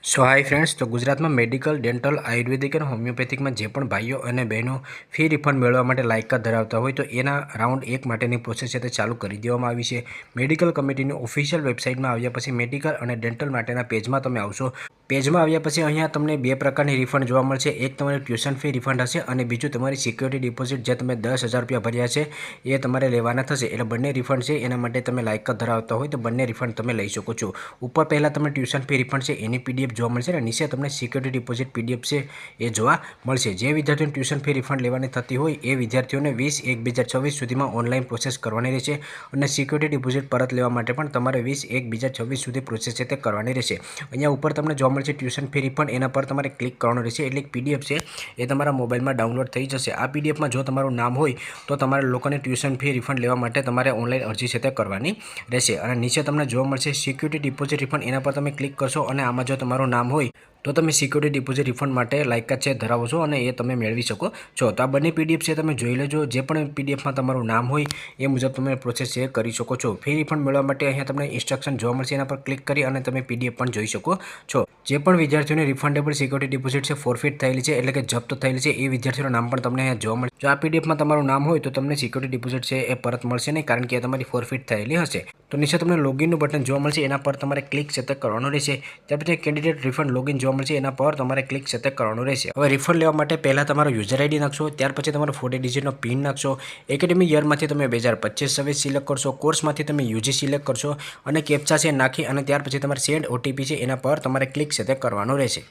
સો hi friends, તો ગુજરાતમાં medical, dental, આયુર્વેદિક અને હોમિયોપેથિકમાં જે પણ ભાઈઓ અને બહેનો ફી રિફંડ મેળવવા માટે લાયકાત ધરાવતા હોય તો એના રાઉન્ડ 1 માટેની પ્રોસેસ છે તે ચાલુ કરી દેવામાં આવી છે. મેડિકલ કમિટીની ઓફિશિયલ વેબસાઇટમાં આવ્યા પછી મેડિકલ અને ડેન્ટલ માટેના પેજમાં તમે આવશો. પેજમાં આવ્યા પછી અહીંયા તમને બે પ્રકારની રિફંડ જોવા મળશે. એક તમારી ટ્યુશન ફી રિફંડ હશે અને બીજું તમારી સિક્યોરિટી ડિપોઝિટ જે તમે 10,000 રૂપિયા ભર્યા છે એ તમારે લેવાના થશે. એટલે બંને રિફંડ છે, એના માટે તમે લાયકાત ધરાવતા હોય તો બંને રિફંડ તમે લઈ શકો છો. ઉપર પહેલાં તમને ટ્યુશન ફી રિફંડ છે એની પીડીએફ જોવા મળશે અને નીચે તમને સિક્યોરિટી ડિપોઝિટ પીડીએફ છે એ જોવા મળશે. જે વિદ્યાર્થીઓને ટ્યુશન ફી રિફંડ લેવાની થતી હોય એ વિદ્યાર્થીઓને 20/1/2026 સુધીમાં ઓનલાઈન પ્રોસેસ કરવાની રહેશે અને સિક્યોરિટી ડિપોઝિટ પરત લેવા માટે પણ તમારે 20/1/2026 સુધી પ્રોસેસ છે તે કરવાની રહેશે. અહીંયા ઉપર તમને જોવા મળશે ટ્યુશન ફી રિફંડ, એના પર તમારે ક્લિક કરવાનું રહેશે. એટલે પીડીએફ છે એ તમારા મોબાઈલમાં ડાઉનલોડ થઈ જશે. આ પીડીએફમાં જો તમારું નામ હોય તો તમારે લોકોને ટ્યુશન ફી રિફંડ લેવા માટે તમારે ઓનલાઈન અરજી છે તે કરવાની રહેશે. અને નીચે તમને જોવા મળશે સિક્યુરિટી ડિપોઝિટ રિફંડ, એના પર તમે ક્લિક કરશો અને આમાં જો તમારું નામ હોય તો તમે સિક્યુરિટી ડિપોઝિટ રિફંડ માટે લાયકાત છે ધરાવો છો અને એ તમે મેળવી શકો છો. તો આ બંને પીડીએફ છે તમે જોઈ લેજો. જે પણ પીડીએફમાં તમારું નામ હોય એ મુજબ તમે પ્રોસેસ છે કરી શકો છો. ફી રિફંડ મેળવવા માટે અહીંયા તમને ઇન્સ્ટ્રક્શન જોવા મળશે, એના પર ક્લિક કરી અને તમે પીડીએફ પણ જોઈ શકો છો. જે પણ વિદ્યાર્થીઓને રિફંડેબલ સિક્યુરિટી ડિપોઝિટ છે ફોરફિટ થયેલી છે એટલે કે જપ્ત થયેલી છે એ વિદ્યાર્થીઓના નામ પણ તમને અહીંયા જોવા મળશે. જો આ પીડીએફમાં તમારું નામ હોય તો તમને સિક્યુરિટી ડિપોઝિટ છે એ પરત મળશે નહીં, કારણ કે એ તમારી ફોરફિટ થયેલી હશે. તો નીચે તમને લોગિનનું બટન જોવા મળશે, એના પર તમારે ક્લિક છે તે કરવાનું રહેશે. ત્યાર પછી કેન્ડિડેટ રિફંડ લોગિન જોવા મળશે, એના પર તમારે ક્લિક છે તે કરવાનું રહેશે. હવે રિફંડ લેવા માટે પહેલાં તમારો યુઝર આઈડી નાખશો, ત્યાર પછી તમારો 40 ડિજિટનો પિન નાખશો. એકેડેમિક યરમાંથી તમે 2025-26 સિલેક્ટ કરશો, કોર્સમાંથી તમે યુજી સિલેક્ટ કરશો અને કેપ્ચા છે નાખી અને ત્યાર પછી તમારે સેન્ડ ઓટીપી છે એના પર તમારે ક્લિક છે તે કરવાનું રહેશે.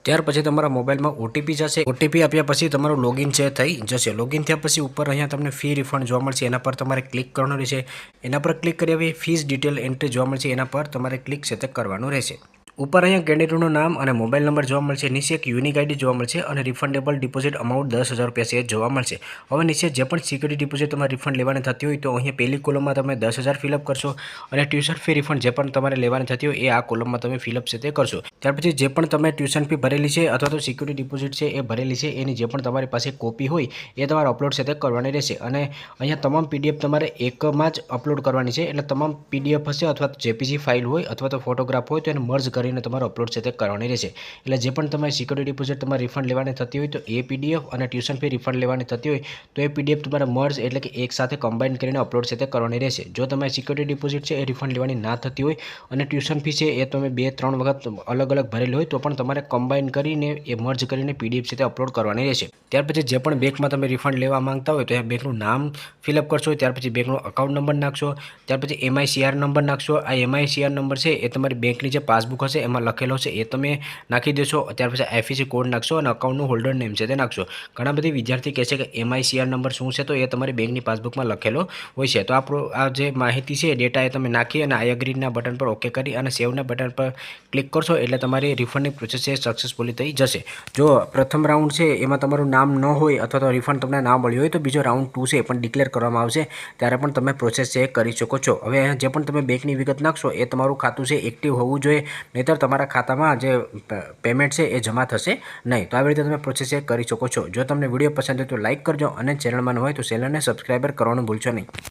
ત્યાર પછી તમારા મોબાઈલમાં ઓટીપી જશે. ઓટીપી આપ્યા પછી તમારું લોગિન છે થઈ જશે. લોગિન થયા પછી ઉપર અહીંયા તમને ફી રિફંડ જોવા મળશે, એના પર તમારે ક્લિક કરવાનું રહેશે. એના પર ક્લિક કર્યા પછી ફીસ ડિટેલ એન્ટ્રી જોવા મળશે, એના પર તમારે ક્લિક છે તે કરવાનું રહેશે. ઉપર અહીંયા કેન્ડિડેટનું નામ અને મોબાઈલ નંબર જોવા મળશે. નીચે એક યુનિક આઈડી જોવા મળશે અને રિફંડેબલ ડિપોઝિટ અમાઉન્ટ 10,000 રૂપિયા છે જોવા મળશે. હવે નીચે જે પણ સિક્યુરિટી ડિપોઝિટ તમારે રિફંડ લેવાની થતી હોય તો અહીંયા પહેલી કોલમમાં તમે 10,000 ફિલઅપ કરશો અને ટ્યુશન ફી રિફંડ જે પણ તમારે લેવાની થતી હોય એ આ કોલમમાં તમે ફિલઅપ છે તે કરશો. ત્યાર પછી જે પણ તમે ટ્યુશન ફી ભરેલી છે અથવા તો સિક્યુરિટી ડિપોઝિટ છે એ ભરેલી છે એની જે પણ તમારી પાસે કોપી હોય એ તમારે અપલોડ છે તે કરવાની રહેશે. અને અહીંયા તમામ પીડીએફ તમારે એકમાં જ અપલોડ કરવાની છે. એટલે તમામ પીડીએફ હશે અથવા તો જેપીજી ફાઇલ હોય અથવા તો ફોટોગ્રાફ હોય તો એને મર્જ કરીને તમારે અપલોડ છે તે કરવાની રહેશે. એટલે જે પણ તમારી સિક્યુરિટી ડિપોઝિટ તમારે રિફંડ લેવાની થતી હોય તો એ પીડીએફ અને ટ્યુશન ફી રિફંડ લેવાની થતી હોય તો એ પીડીએફ તમારે મર્જ એટલે કે એક સાથે કમ્બાઈન કરીને અપલોડ છે તે કરવાની રહેશે. જો તમારી સિક્યુરિટી ડિપોઝિટ છે એ રિફંડ લેવાની ના થતી હોય અને ટ્યુશન ફી છે એ તમે 2-3 વખત અલગ અલગ ભરેલી હોય તો પણ તમારે કમ્બાઈન કરીને એ મર્જ કરીને પીડીએફ છે તે અપલોડ કરવાની રહેશે. ત્યાર પછી જે પણ બેંકમાં તમે રિફંડ લેવા માંગતા હોય તો એ બેંકનું નામ ફિલઅપ કરશો, ત્યાર પછી બેંકનો અકાઉન્ટ નંબર નાખશો, ત્યાર પછી MICR નંબર નાખશો. આ MICR નંબર છે એ તમારી બેંકની જે પાસબુક હશે એમાં લખેલો છે એ તમે નાખી દેશો. ત્યાર પછી IFSC કોડ નાખશો અને અકાઉન્ટનું હોલ્ડર નેમ છે તે નાખશો. ઘણા બધી વિદ્યાર્થી કહે છે કે MICR નંબર શું છે, તો એ તમારી બેંકની પાસબુકમાં લખેલો હોય છે. તો આ જે માહિતી છે ડેટા એ તમે નાખી અને આઈ એગ્રીના બટન પર ઓકે કરી અને સેવના બટન પર ક્લિક કરશો એટલે તમારી રિફંડની પ્રોસેસ છે સક્સેસફુલી થઈ જશે. જો પ્રથમ રાઉન્ડ છે એમાં તમારું નામ ન હોય અથવા તો રિફંડ તમને ના મળ્યું હોય તો બીજો રાઉન્ડ 2 છે એ પણ ડિક્લેર કરવામાં આવશે, ત્યારે પણ તમે પ્રોસેસ છે કરી શકો છો. હવે જે પણ તમે બેંકની વિગત નાખશો એ તમારું ખાતું છે એક્ટિવ હોવું જોઈએ, નહીંતર તમારા ખાતામાં જે પેમેન્ટ છે એ જમા થશે નહીં. તો આવી રીતે તમે પ્રોસેસ કરી શકો છો. જો તમને વિડીયો પસંદ હોય તો લાઇક કરજો અને ચેનલમાં ન હોય તો ચેનલને સબસ્ક્રાઈબર કરવાનું ભૂલશો નહીં.